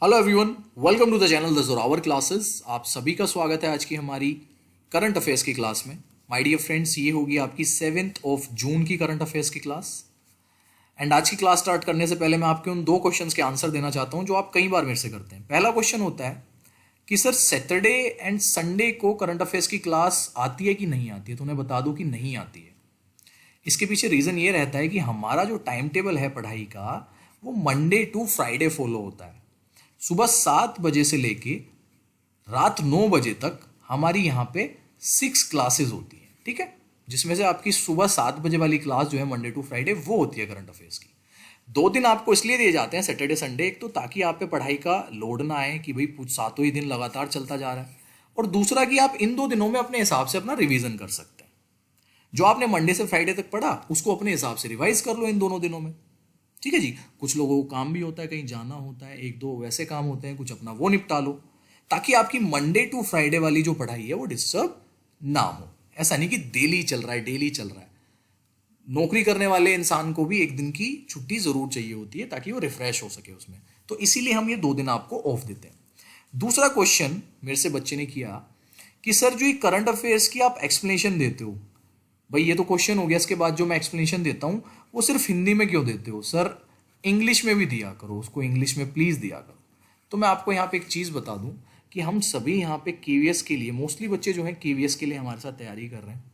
Hello everyone, welcome to the channel the Zorawar classes. आप सभी का स्वागत है आज की हमारी करंट अफेयर्स की क्लास में। माय डियर फ्रेंड्स, ये होगी आपकी 7 जून की करंट अफेयर्स की क्लास। एंड आज की क्लास स्टार्ट करने से पहले मैं आपके उन दो क्वेश्चंस के आंसर देना चाहता हूं जो आप कई बार मेरे से करते हैं। पहला क्वेश्चन होता है कि सर सैटरडे एंड संडे को करंट अफेयर्स की क्लास आती है कि नहीं आती है, तो उन्हें बता दो कि नहीं आती है। इसके पीछे रीज़न ये रहता है कि हमारा जो टाइम टेबल है पढ़ाई का, वो मंडे टू फ्राइडे फॉलो होता है। सुबह 7 बजे से लेके रात 9 बजे तक हमारी यहाँ पे 6 क्लासेस होती हैं, ठीक है, जिसमें से आपकी सुबह 7 बजे वाली क्लास जो है मंडे टू फ्राइडे वो होती है करंट अफेयर्स की। 2 दिन आपको इसलिए दिए जाते हैं सैटरडे संडे, एक तो ताकि आप पे पढ़ाई का लोड ना आए कि भाई सातों ही दिन लगातार चलता जा रहा है, और दूसरा कि आप इन 2 दिनों में अपने हिसाब से अपना रिवीजन कर सकते हैं। जो आपने मंडे से फ्राइडे तक पढ़ा उसको अपने हिसाब से रिवाइज कर लो इन दोनों दिनों में, ठीक है जी। कुछ लोगों को काम भी होता है, कहीं जाना होता है, 1-2 वैसे काम होते हैं, कुछ अपना वो निपटा लो, ताकि आपकी मंडे टू फ्राइडे वाली जो पढ़ाई है वो डिस्टर्ब ना हो। ऐसा नहीं कि डेली चल रहा है, डेली चल रहा है। नौकरी करने वाले इंसान को भी एक दिन की छुट्टी जरूर चाहिए होती है ताकि वो रिफ्रेश हो सके उसमें, तो इसीलिए हम ये 2 दिन आपको ऑफ देते हैं। दूसरा क्वेश्चन मेरे से बच्चे ने किया कि सर जो ये करंट अफेयर्स की आप एक्सप्लेनेशन देते हो, भाई ये तो क्वेश्चन हो गया, इसके बाद जो मैं एक्सप्लेनेशन देता हूँ वो सिर्फ हिंदी में क्यों देते हो सर, इंग्लिश में भी दिया करो, उसको इंग्लिश में प्लीज़ दिया करो। तो मैं आपको यहाँ पे एक चीज़ बता दूँ कि हम सभी यहाँ पे केवीएस के लिए, मोस्टली बच्चे जो हैं केवीएस के लिए हमारे साथ तैयारी कर रहे हैं,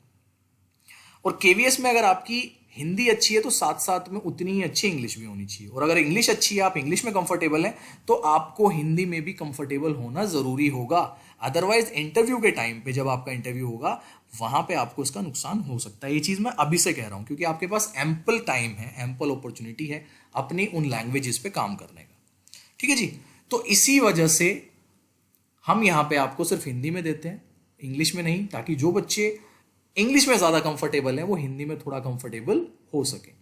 और केवीएस में अगर आपकी हिंदी अच्छी है तो साथ साथ में उतनी ही अच्छी इंग्लिश भी होनी चाहिए, और अगर इंग्लिश अच्छी है, आप इंग्लिश में कंफर्टेबल हैं, तो आपको हिंदी में भी कंफर्टेबल होना जरूरी होगा। अदरवाइज इंटरव्यू के टाइम पे जब आपका इंटरव्यू होगा वहां पे आपको इसका नुकसान हो सकता है। ये चीज मैं अभी से कह रहा हूं क्योंकि आपके पास एम्पल टाइम है, एम्पल अपॉर्चुनिटी है अपनी उन लैंग्वेजेस पे काम करने का, ठीक है जी। तो इसी वजह से हम यहाँ पे आपको सिर्फ हिंदी में देते हैं, इंग्लिश में नहीं, ताकि जो बच्चे इंग्लिश में ज़्यादा कंफर्टेबल हैं वो हिंदी में थोड़ा कंफर्टेबल हो सके।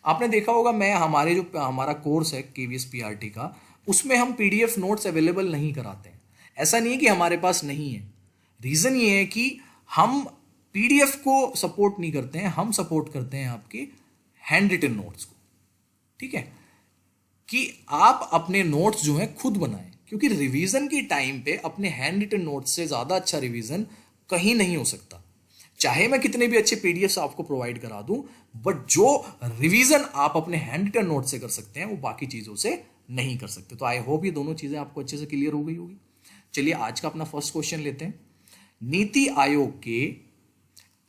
आपने देखा होगा, मैं हमारे जो हमारा कोर्स है केवीएस पीआरटी का, उसमें हम पीडीएफ नोट्स अवेलेबल नहीं कराते हैं। ऐसा नहीं है कि हमारे पास नहीं है, रीज़न ये है कि हम पीडीएफ को सपोर्ट नहीं करते हैं, हम सपोर्ट करते हैं आपके हैंड रिटन नोट्स को, ठीक है, कि आप अपने नोट्स जो हैं खुद बनाएं, क्योंकि रिवीजन के टाइम पे अपने हैंड रिटन नोट्स से ज़्यादा अच्छा रिवीजन कहीं नहीं हो सकता। चाहे मैं कितने भी अच्छे पीडीएफ आपको प्रोवाइड करा दूं, बट जो रिवीजन आप अपने हैंड रिटन नोट से कर सकते हैं वो बाकी चीज़ों से नहीं कर सकते। तो आई होप ये दोनों चीज़ें आपको अच्छे से क्लियर हो गई होगी। चलिए आज का अपना फर्स्ट क्वेश्चन लेते हैं। नीति आयोग के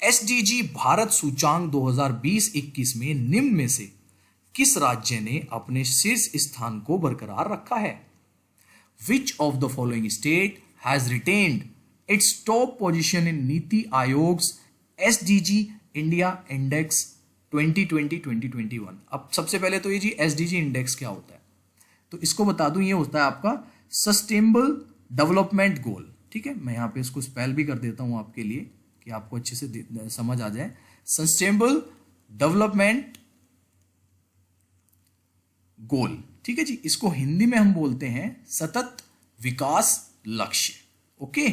एसडीजी भारत सूचांक 2020-21 में निम्न में से किस राज्य ने अपने शीर्ष स्थान को बरकरार रखा है? Which of the following state has retained its top position in नीति आयोग्स एसडीजी इंडिया इंडेक्स 2020-2021? अब सबसे पहले तो ये जी एसडीजी इंडेक्स क्या होता है, तो इसको बता दूं, ये होता है आपका सस्टेनेबल डेवलपमेंट गोल, ठीक है। मैं यहाँ पे इसको स्पेल भी कर देता हूँ आपके लिए कि आपको अच्छे से समझ आ जाए। सस्टेनेबल डेवलपमेंट गोल, ठीक है जी। इसको हिंदी में हम बोलते हैं सतत विकास लक्ष्य, ओके।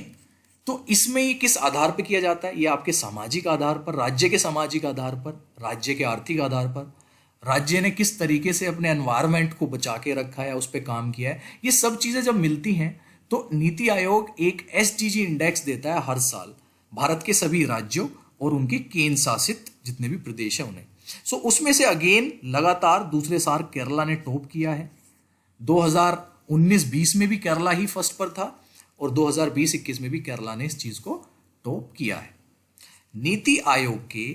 तो इसमें ये किस आधार पर किया जाता है? ये आपके सामाजिक आधार पर, राज्य के सामाजिक आधार पर, राज्य के आर्थिक आधार पर, राज्य ने किस तरीके से अपने एनवायरनमेंट को बचा के रखा है, उस पर काम किया है, ये सब चीजें जब मिलती हैं तो नीति आयोग एक एसडीजी इंडेक्स देता है हर साल भारत के सभी राज्यों और उनके केंद्र शासित जितने भी प्रदेश हैं उन्हें। सो उसमें से अगेन लगातार दूसरे साल केरला ने टॉप किया है। 2019-20 में भी केरला ही फर्स्ट पर था, और 2020-21 में भी केरला ने इस चीज को टॉप किया है। नीति आयोग के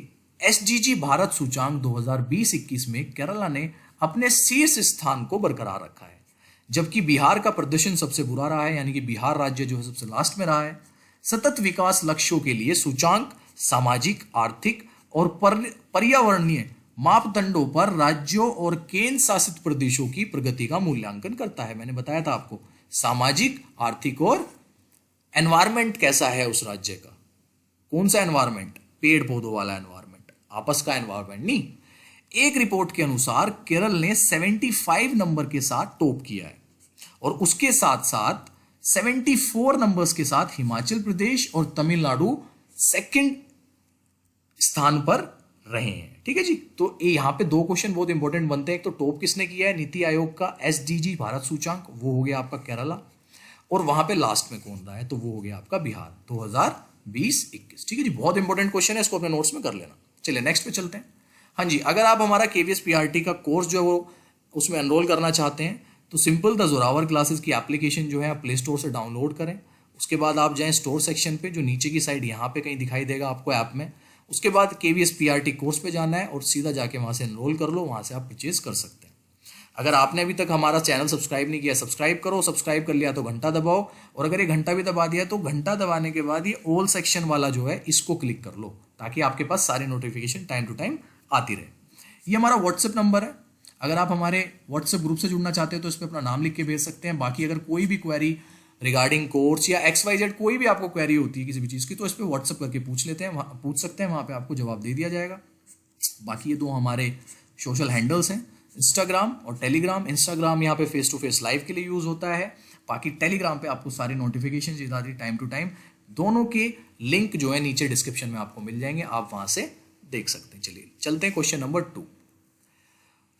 एसडीजी भारत सूचांक 2020-21 में केरला ने अपने शीर्ष स्थान को बरकरार रखा है, जबकि बिहार का प्रदर्शन सबसे बुरा रहा है, यानी कि बिहार राज्य जो है सबसे लास्ट में रहा है। सतत विकास लक्ष्यों के लिए सूचांक सामाजिक, आर्थिक और पर्यावरणीय मापदंडों पर राज्यों और केंद्र शासित प्रदेशों की प्रगति का मूल्यांकन करता है। मैंने बताया था आपको, सामाजिक, आर्थिक और एनवायरमेंट कैसा है उस राज्य का, कौन सा एनवायरमेंट, पेड़ पौधों वाला एनवायरमेंट, आपस का एनवायरमेंट नहीं। एक रिपोर्ट के अनुसार केरल ने 75 नंबर के साथ टॉप किया है, और उसके साथ साथ 74 नंबर्स के साथ हिमाचल प्रदेश और तमिलनाडु सेकंड स्थान पर रहे हैं। ठीक है जी, तो यहाँ पे दो क्वेश्चन बहुत इंपॉर्टेंट बनते हैं। एक तो टॉप किसने किया है, नीति आयोग का SDG भारत सूचांक, वो हो गया आपका केरला, और वहां पे लास्ट में कौन रहा है, तो वो हो गया आपका बिहार 2020-21। ठीक है जी, बहुत इंपॉर्टेंट क्वेश्चन है, इसको अपने नोट्स में कर लेना। चलिए नेक्स्ट पे चलते हैं। हाँ जी, अगर आप हमारा KVS PRT का कोर्स जो है वो उसमें एनरोल करना चाहते हैं तो सिंपल द जोरावर क्लासेस की एप्लीकेशन जो है आप प्ले स्टोर से डाउनलोड करें। उसके बाद आप जाएं स्टोर सेक्शन पे, जो नीचे की साइड यहाँ पे कहीं दिखाई देगा आपको ऐप में। उसके बाद KVS PRT कोर्स पे जाना है और सीधा जाके वहाँ से एनरोल कर लो, वहाँ से आप परचेज कर सकते हैं। अगर आपने अभी तक हमारा चैनल सब्सक्राइब नहीं किया, सब्सक्राइब करो, सब्सक्राइब कर लिया तो घंटा दबाओ, और अगर ये घंटा भी दबा दिया तो घंटा दबाने के बाद ये ऑल सेक्शन वाला जो है इसको क्लिक कर लो, ताकि आपके पास सारी नोटिफिकेशन टाइम टू टाइम आती रहे। ये हमारा व्हाट्सएप नंबर है, अगर आप हमारे व्हाट्सएप ग्रुप से जुड़ना चाहते हैं तो इस पर अपना नाम लिख के भेज सकते हैं। बाकी अगर कोई भी क्वेरी रिगार्डिंग कोर्स या XYZ कोई भी आपको क्वेरी होती है किसी भी चीज़ की, तो इस पर व्हाट्सएप करके पूछ सकते हैं, वहाँ पे आपको जवाब दे दिया जाएगा। बाकी ये दो हमारे सोशल हैंडल्स हैं, इंस्टाग्राम और टेलीग्राम। इंस्टाग्राम यहाँ पे फेस टू फेस लाइव के लिए यूज़ होता है, बाकी टेलीग्राम पे आपको सारी नोटिफिकेशन जाती टाइम टू टाइम। दोनों के लिंक जो है नीचे डिस्क्रिप्शन में आपको मिल जाएंगे, आप वहाँ से देख सकते हैं। चलिए चलते हैं क्वेश्चन नंबर 2।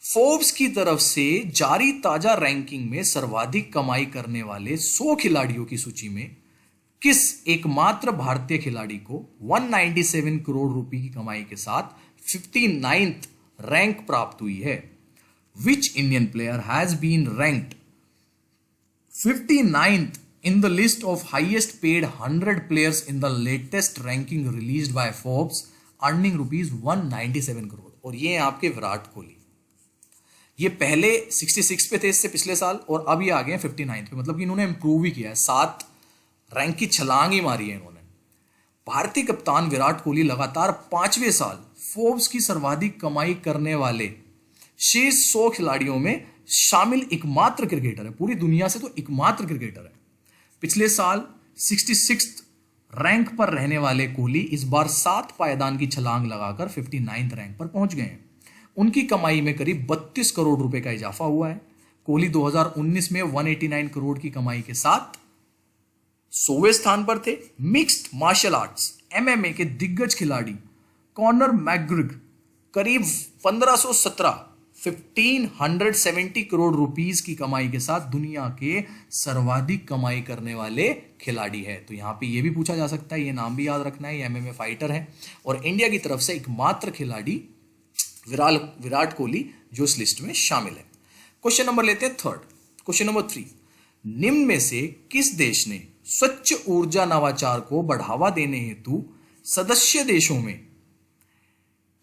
फोर्ब्स की तरफ से जारी ताजा रैंकिंग में सर्वाधिक कमाई करने वाले 100 खिलाड़ियों की सूची में किस एकमात्र भारतीय खिलाड़ी को 197 करोड़ रुपए की कमाई के साथ 59th रैंक प्राप्त हुई है? Which Indian player has been ranked 59th in the list of highest paid 100 players in the latest ranking released by Forbes, earning rupees 197 crore? और ये हैं आपके विराट कोहली। ये पहले 66 पे थे इससे पिछले साल, और अब ये आ गए हैं 59 पे, मतलब कि इन्होंने इंप्रूव ही किया है, 7 रैंक की छलांग ही मारी है इन्होंने। भारतीय कप्तान विराट कोहली लगातार 5वें साल फोर्ब्स की सर्वाधिक कमाई करने वाले शीर्ष 100 खिलाड़ियों में शामिल एकमात्र क्रिकेटर है, पूरी दुनिया से तो एकमात्र क्रिकेटर है। पिछले साल 66 रैंक पर रहने वाले कोहली इस बार 7 पायदान की छलांग लगाकर 59 रैंक पर पहुंच गए हैं। उनकी कमाई में करीब 32 करोड़ रुपए का इजाफा हुआ है। कोहली 2019 में 189 करोड़ की कमाई के साथ 100वें स्थान पर थे। मिक्स्ड मार्शल आर्ट्स MMA के दिग्गज खिलाड़ी कॉनर मैकग्रिगर करीब 1570 करोड़ रुपीस की कमाई के साथ दुनिया के सर्वाधिक कमाई करने वाले खिलाड़ी है। तो यहां पे ये भी पूछा जा सकता है, ये नाम भी याद रखना है, ये MMA फाइटर है और इंडिया की तरफ से एकमात्र खिलाड़ी विराट कोहली जो इस लिस्ट में शामिल है। क्वेश्चन नंबर लेते हैं 3rd। क्वेश्चन नंबर 3, निम्न में से किस देश ने स्वच्छ ऊर्जा नवाचार को बढ़ावा देने हेतु सदस्य देशों में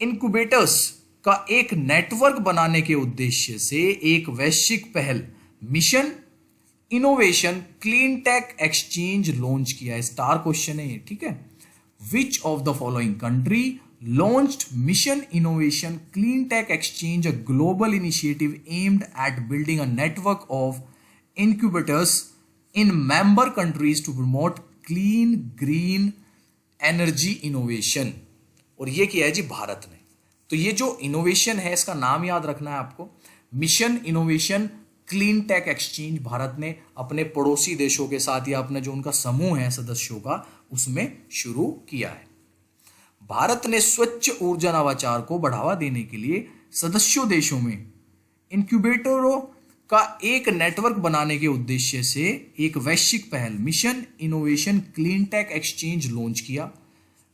इनक्यूबेटर्स का एक नेटवर्क बनाने के उद्देश्य से एक वैश्विक पहल mission innovation clean take exchange launch किया है? स्टार क्वेश्चन है ये, ठीक है। Which of the following country launched Mission Innovation Clean Tech Exchange, a global initiative aimed at building a network of incubators in member countries to promote clean green energy innovation? और ये किया है जी भारत ने। तो ये जो इनोवेशन है इसका नाम याद रखना है आपको, mission innovation clean take exchange Bharat ने अपने पड़ोसी देशों के साथ या अपना जो उनका समूह है सदस्यों का उसमें शुरू किया है। भारत ने स्वच्छ ऊर्जा नवाचार को बढ़ावा देने के लिए सदस्यों देशों में इनक्यूबेटरों का एक नेटवर्क बनाने के उद्देश्य से एक वैश्विक पहल mission innovation clean take exchange launch किया।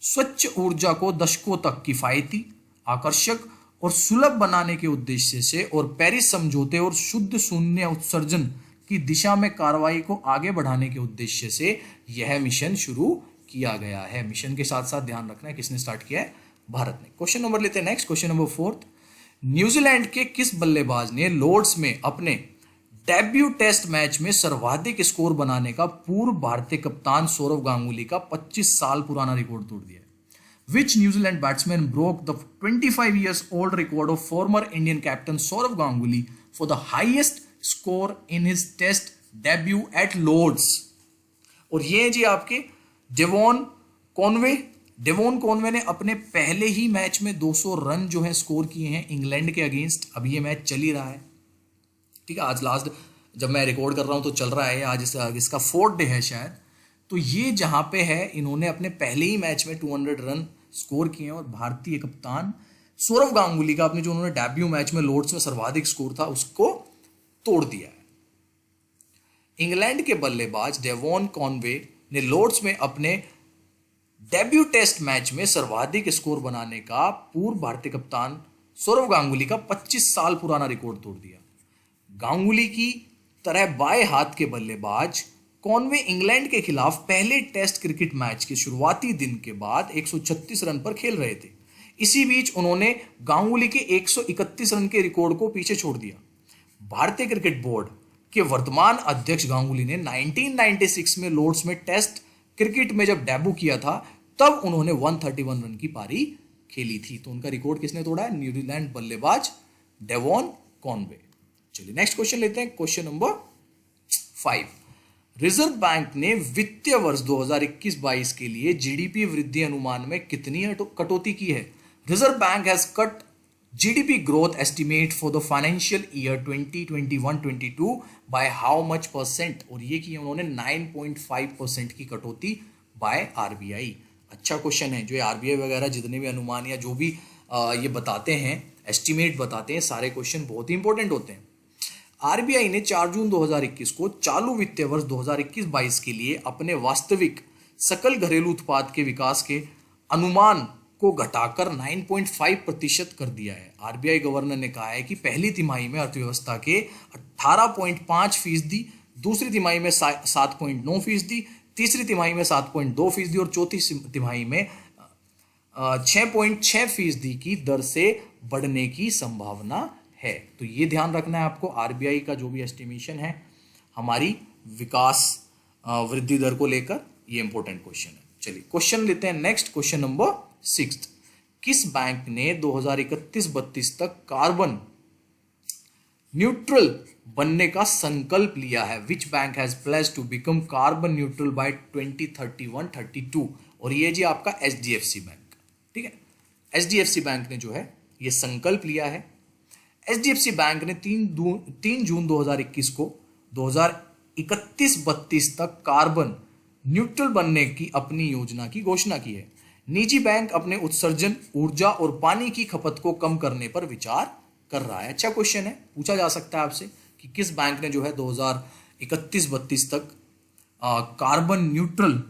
स्वच्छ ऊर्जा को दशकों तक किफायती, आकर्षक और सुलभ बनाने के उद्देश्य से और पेरिस समझौते और शुद्ध शून्य उत्सर्जन की दिशा में कार्रवाई को आगे बढ़ाने के उद्देश्य से यह मिशन शुरू किया गया है। मिशन के साथ साथ ध्यान रखना है किसने स्टार्ट किया है, भारत ने। क्वेश्चन नंबर लेते हैं नेक्स्ट। क्वेश्चन नंबर 4, न्यूजीलैंड के किस बल्लेबाज ने लॉर्ड्स में अपने डेब्यू टेस्ट मैच में सर्वाधिक स्कोर बनाने का पूर्व भारतीय कप्तान सौरव गांगुली का 25 साल पुराना रिकॉर्ड तोड़ दिया? Which New Zealand batsman broke the 25 years old record of former Indian captain Saurav Ganguly for the highest score in his test debut at Lords? और ये जी आपके डेवॉन कॉनवे ने अपने पहले ही मैच में 200 रन जो है स्कोर किए हैं इंग्लैंड के अगेंस्ट। अभी ये मैच चल ही रहा है, ठीक है। आज लास्ट जब मैं रिकॉर्ड कर रहा हूं तो चल रहा है, आज इसका 4th डे है शायद। तो ये जहां पे है इन्होंने अपने पहले ही मैच में 200 रन स्कोर किए हैं और भारतीय कप्तान सौरव गांगुली का अपने जो उन्होंने डेब्यू मैच में लॉर्ड्स में सर्वाधिक स्कोर था उसको तोड़ दिया है। इंग्लैंड के बल्लेबाज डेवॉन कॉनवे ने लॉर्ड्स में अपने डेब्यू टेस्ट मैच में सर्वाधिक स्कोर बनाने का पूर्व भारतीय कप्तान सौरव गांगुली का 25 साल पुराना रिकॉर्ड तोड़ दिया। गांगुली की तरह बाएं हाथ के बल्लेबाज कॉनवे इंग्लैंड के खिलाफ पहले टेस्ट क्रिकेट मैच के शुरुआती दिन के बाद 136 रन पर खेल रहे थे। इसी बीच उन्होंने गांगुली के 131 रन के रिकॉर्ड को पीछे छोड़ दिया। भारतीय क्रिकेट बोर्ड के वर्तमान अध्यक्ष गांगुली ने 1996 में लॉर्ड्स में टेस्ट क्रिकेट में जब डेब्यू किया था तब उन्होंने 131 रन की पारी खेली थी। तो उनका रिकॉर्ड किसने तोड़ा है? न्यूजीलैंड बल्लेबाज डेवॉन कॉनवे। चलिए नेक्स्ट क्वेश्चन लेते हैं, क्वेश्चन नंबर 5। रिजर्व बैंक ने वित्तीय वर्ष 2021-22 के लिए जीडीपी वृद्धि अनुमान में कितनी कटौती की है? Reserve bank has cut GDP growth estimate for the financial year 2021-22 by how much percent? और ये की उन्होंने 9.5% की कटौती बाय आरबीआई। अच्छा क्वेश्चन है। जो आरबीआई वगैरह जितने भी अनुमान या जो भी ये बताते हैं, एस्टिमेट बताते हैं, सारे क्वेश्चन बहुत ही इंपॉर्टेंट होते हैं। आरबीआई ने 4 जून 2021 को चालू वित्तीय वर्ष 2021-22 के लिए अपने वास्तविक सकल घरेलू उत्पाद के विकास के अनुमान को घटाकर 9.5% कर दिया है। आरबीआई गवर्नर ने कहा है कि पहली तिमाही में अर्थव्यवस्था के 18.5%, दूसरी तिमाही में 7.9%, तीसरी तिमाही में 7.2% और चौथी तिमाही में 6.6% की दर से बढ़ने की संभावना है। तो ये ध्यान रखना है आपको। आरबीआई का जो भी एस्टिमेशन है हमारी विकास वृद्धि दर को लेकर, ये इंपॉर्टेंट क्वेश्चन है। चलिए क्वेश्चन लेते हैं नेक्स्ट, क्वेश्चन नंबर 6। किस बैंक ने 2031-32 तक कार्बन न्यूट्रल बनने का संकल्प लिया है? Which bank has placed to become carbon neutral by 2031-32? और ये जी आपका एचडीएफसी बैंक, ठीक है। एचडीएफसी बैंक ने जो है ये संकल्प लिया है। एचडीएफसी बैंक ने 3 जून 2021 को 2031-32 तक कार्बन न्यूट्रल बनने की अपनी योजना की घोषणा की है। निजी बैंक अपने उत्सर्जन, ऊर्जा और पानी की खपत को कम करने पर विचार कर रहा है। अच्छा क्वेश्चन है, पूछा जा सकता है आपसे कि किस बैंक ने जो है 2031-32 तक कार्बन न्यूट्रल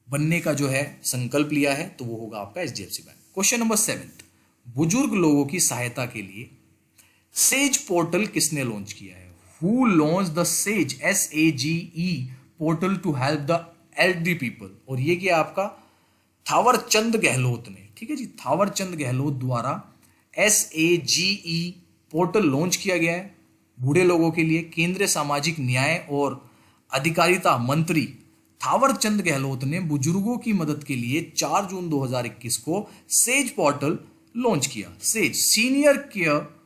बनने का जो है संकल्प लिया है, तो वो होगा आपका एचडीएफसी बैंक। Question number 7। बुजुर्ग लोगों की सहायता के लिए सेज पोर्टल किसने लॉन्च किया है? Who launch the SAGE SAGE portal to help the elderly people? और ये किया आपका थावरचंद गहलोत ने, ठीक है जी। थावरचंद गहलोत द्वारा SAGE पोर्टल लॉन्च किया गया है बूढ़े लोगों के लिए। केंद्रीय सामाजिक न्याय और अधिकारिता मंत्री थावरचंद गहलोत ने बुजुर्गों की मदद के लिए 4 जून 2021 को सेज पोर्टल लॉन्च किया। SAGE senior care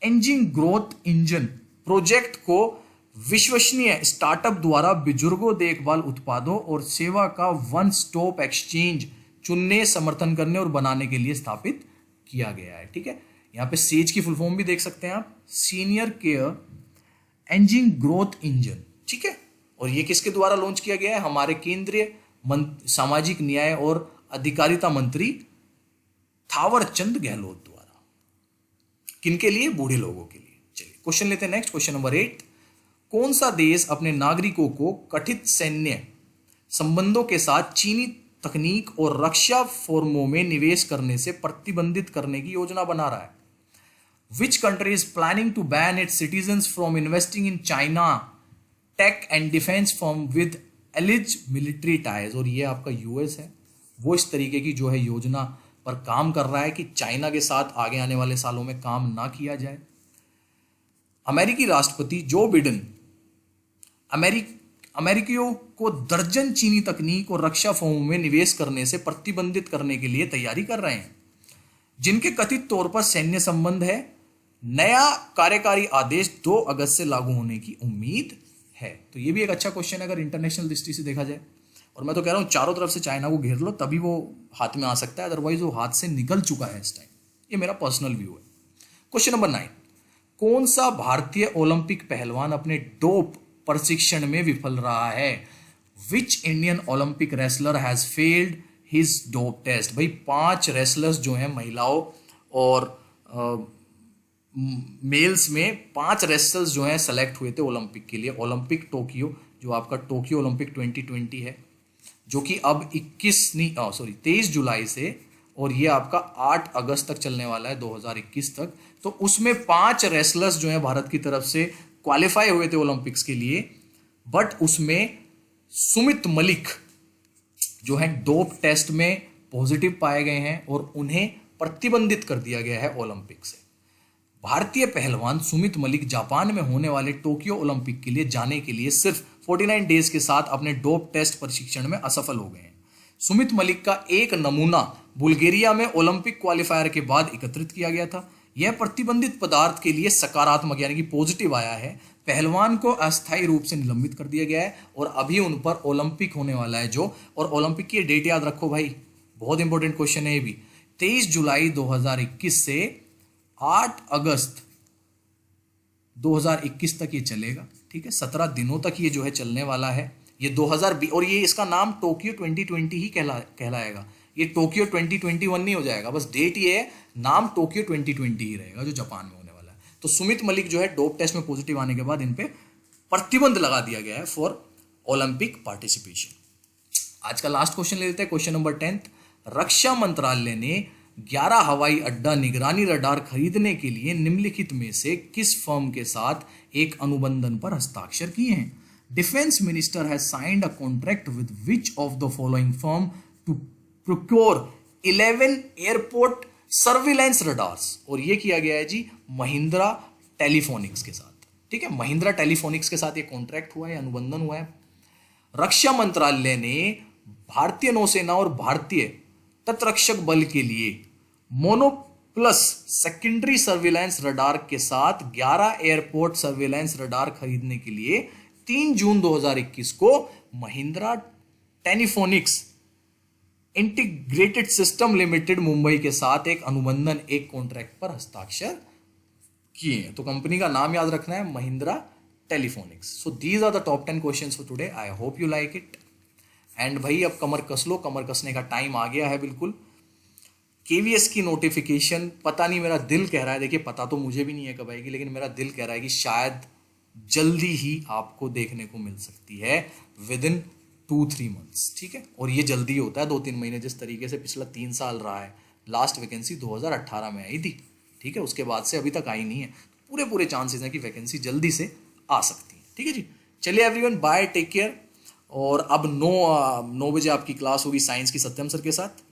ageing growth engine project को विश्वसनीय स्टार्टअप द्वारा बुजुर्गों देखभाल उत्पादों और सेवा का वन स्टॉप एक्सचेंज चुनने, समर्थन करने और बनाने के लिए स्थापित किया गया है, ठीक है। यहां पे सेज की फुल फॉर्म भी देख सकते हैं आप, senior care ageing growth engine, ठीक है। और ये किसके द्वारा लॉन्च किया गया है? हमारे केंद्रीय सामाजिक न्याय और अधिकारिता मंत्री थावरचंद गहलोत द्वारा। किनके लिए? बूढ़े लोगों के लिए। चलिए क्वेश्चन लेते हैं नेक्स्ट, क्वेश्चन नंबर 8। कौन सा देश अपने नागरिकों को कथित सैन्य संबंधों के साथ चीनी तकनीक और रक्षा फर्मों में निवेश करने से प्रतिबंधित करने की योजना बना रहा है? Which country is planning to ban its citizens from investing in China tech and defense firm with alleged military ties? और ये आपका यूएस है। वो इस तरीके की जो है योजना पर काम कर रहा है कि चाइना के साथ आगे आने वाले सालों में काम ना किया जाए। अमेरिकी राष्ट्रपति जो बिडेन अमेरिकियों को दर्जन चीनी तकनीक और रक्षा फर्मों में निवेश करने से प्रतिबंधित करने के लिए तैयारी कर रहे हैं, जिनके कथित तौर पर सैन्य संबंध है। नया कार्यकारी आदेश 2 अगस्त से लागू होने की उम्मीद है। तो ये भी एक अच्छा क्वेश्चन है अगर इंटरनेशनल दृष्टि से देखा जाए। और मैं तो कह रहा हूं चारों तरफ से चाइना को घेर लो तभी वो हाथ में आ सकता है, अदरवाइज वो हाथ से निकल चुका है इस टाइम। ये मेरा पर्सनल व्यू है। Question number 9। कौन सा भारतीय ओलंपिक पहलवान अपने डोप प्रशिक्षण में विफल रहा है? Which Indian Olympic wrestler has failed his dope test. भाई 5 रेसलर्स जो हैं महिलाओं और मेल्स में 5 रेसलर्स जो हैं सेलेक्ट हुए थे ओलंपिक के लिए। ओलंपिक टोक्यो, जो आपका टोक्यो ओलंपिक 2020 है, जो कि अब 23 जुलाई से, और ये आपका 8 अगस्त तक चलने वाला है 2021 तक। तो उसमें 5 रेसलर्स जो हैं भारत की तरफ से क्वालिफाई हुए थे ओलंपिक्स के लिए, बट उसमें सुमित मलिक जो है डोप टेस्ट में पॉजिटिव पाए गए हैं और उन्हें प्रतिबंधित कर दिया गया है ओलंपिक से। भारतीय पहलवान सुमित मलिक जापान में होने वाले टोक्यो ओलंपिक के लिए जाने के लिए सिर्फ 49 डेज के साथ अपने डोप टेस्ट परीक्षण में असफल हो गए हैं। सुमित मलिक का एक नमूना बुल्गारिया में ओलंपिक क्वालिफायर के बाद एकत्रित किया गया था। यह प्रतिबंधित पदार्थ के लिए सकारात्मक यानी कि पॉजिटिव आया है। पहलवान को अस्थायी रूप से निलंबित कर दिया गया है और अभी उन पर ओलंपिक होने वाला है जो, और ओलंपिक की डेट याद रखो भाई, बहुत इंपॉर्टेंट क्वेश्चन है ये भी, 23 जुलाई 2021 से 8 अगस्त 2021 तक ये चलेगा। ठीक है, 17 दिनों तक ये जो है चलने वाला है। ये 2020 और ये इसका नाम टोक्यो 2020 ही कहलाएगा। ये टोक्यो 2021 नहीं हो जाएगा, बस डेट ये है, नाम टोक्यो 2020 ही रहेगा जो जापान में होने वाला है। तो सुमित मलिक जो है डोप टेस्ट में पॉजिटिव आने के बाद इन पे प्रतिबंध लगा दिया गया है फॉर ओलंपिक पार्टिसिपेशन। आज का लास्ट क्वेश्चन ले लेते हैं, क्वेश्चन नंबर 10। रक्षा मंत्रालय ने 11 हवाई अड्डा निगरानी रडार खरीदने के लिए निम्नलिखित में से किस फर्म के साथ एक अनुबंधन पर हस्ताक्षर किए हैं? Defence minister has signed a contract with which of the following firm to procure 11 airport surveillance radars. और ये किया गया है जी महिंद्रा टेलीफोनिक्स के साथ। ठीक है, महिंद्रा टेलीफोनिक्स के साथ ये कॉन्ट्रैक्ट हुआ है, अनुबंधन हुआ है। रक्षा मंत्रालय ने भारतीय नौसेना और भारतीय तटरक्षक बल के लिए मोनोप्लस सेकेंडरी सर्विलांस रडार के साथ 11 एयरपोर्ट सर्विलांस रडार खरीदने के लिए 3 जून 2021 को Mahindra Telephonics integrated system limited Mumbai के साथ एक अनुबंधन, एक कॉन्ट्रैक्ट पर हस्ताक्षर किए हैं। तो कंपनी का नाम याद रखना है, Mahindra Telephonics. So these are the top 10 questions for today. I hope you like it. And भाई अब कमर कस लो, कमर कसने का टाइम आ गया है बिल्कुल। केवीएस की नोटिफिकेशन, पता नहीं, मेरा दिल कह रहा है, देखिए पता तो मुझे भी नहीं है कब आएगी, लेकिन मेरा दिल कह रहा है कि शायद जल्दी ही आपको देखने को मिल सकती है, विद इन 2-3 मंथ्स। ठीक है, और ये जल्दी होता है 2-3 महीने, जिस तरीके से पिछला 3 साल रहा है। लास्ट वैकेंसी 2018 में आई थी। ठीक है, उसके बाद से अभी तक आई नहीं है। पूरे चांसेस हैं कि वैकेंसी जल्दी से आ सकती है। ठीक है जी, चलिए एवरीवन, बाय, टेक केयर। और अब 9 बजे आपकी क्लास होगी साइंस की सत्यम सर के साथ।